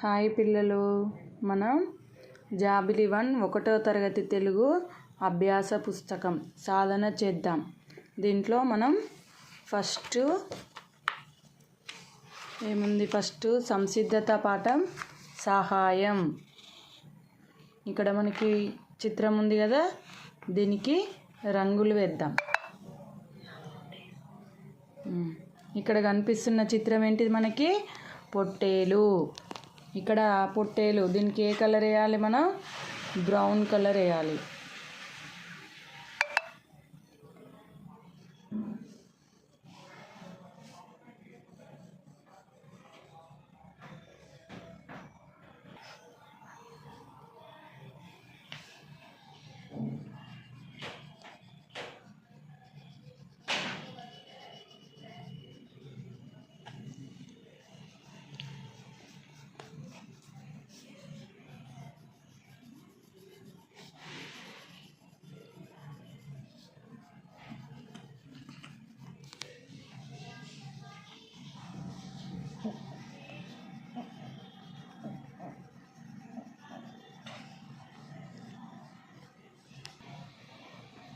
Hi పిల్లలు, మనం జాబిలి 1 1వ తరగతి తెలుగు అభ్యాస పుస్తకం సాధన చేద్దాం. దీంట్లో మనం ఫస్ట్ సంసిద్ధత పాఠం సహాయం. ఇక్కడ మనకి చిత్రం ఉంది కదా, దీనికి రంగులు వేద్దాం. ఇక్కడ కనిపిస్తున్న చిత్రం ఏంటిది? మనకి పొట్టేలు. ఇక్కడ పొట్టేలు, దీనికి ఏ కలర్ వేయాలి? మనం బ్రౌన్ కలర్ వేయాలి.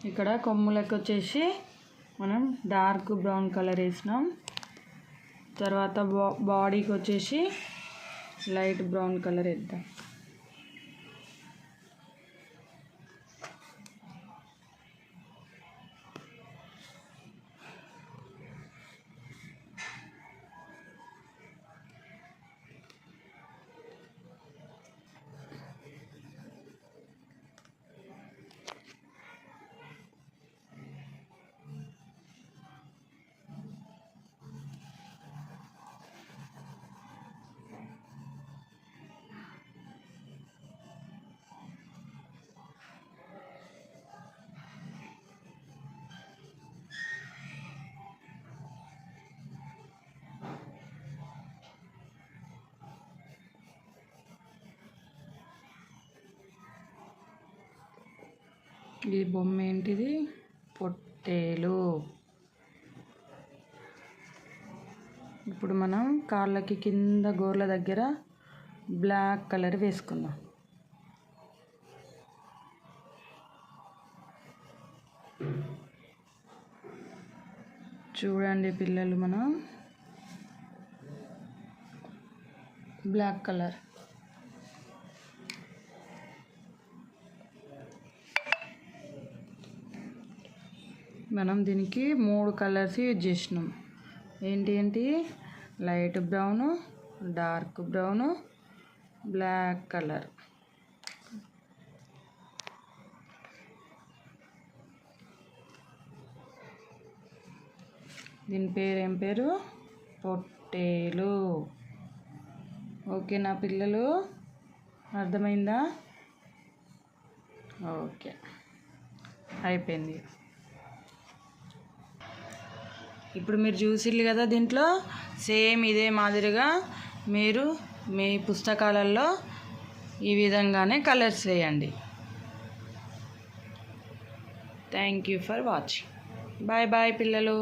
ఇక్కడ కొమ్ములకు వచ్చేసి మనం డార్క్ బ్రౌన్ కలర్ వేసినాం. తర్వాత బాడీకి వచ్చేసి లైట్ బ్రౌన్ కలర్ వేద్దాం. ఈ బొమ్మ ఏంటిది? పొట్టేలు. ఇప్పుడు మనం కాళ్ళకి కింద గోర్ల దగ్గర బ్లాక్ కలర్ వేసుకుందాం. చూడండి పిల్లలు, మనం బ్లాక్ కలర్. మనం దీనికి 3 కలర్స్ యూజ్ చేసినాం. ఏంటి? Light brown, dark brown, black colour. దీని పేరు ఏం పేరు? పొట్టేలు. ఓకేనా పిల్లలు? అర్థమైందా? ఓకే, అయిపోయింది. ఇప్పుడు మీరు చూసిర్రు కదా, దీంట్లో సేమ్ ఇదే మాదిరిగా మీరు మీ పుస్తకాలలో ఈ విధంగానే కలర్స్ వేయండి. Thank you for watching. Bye bye పిల్లలు.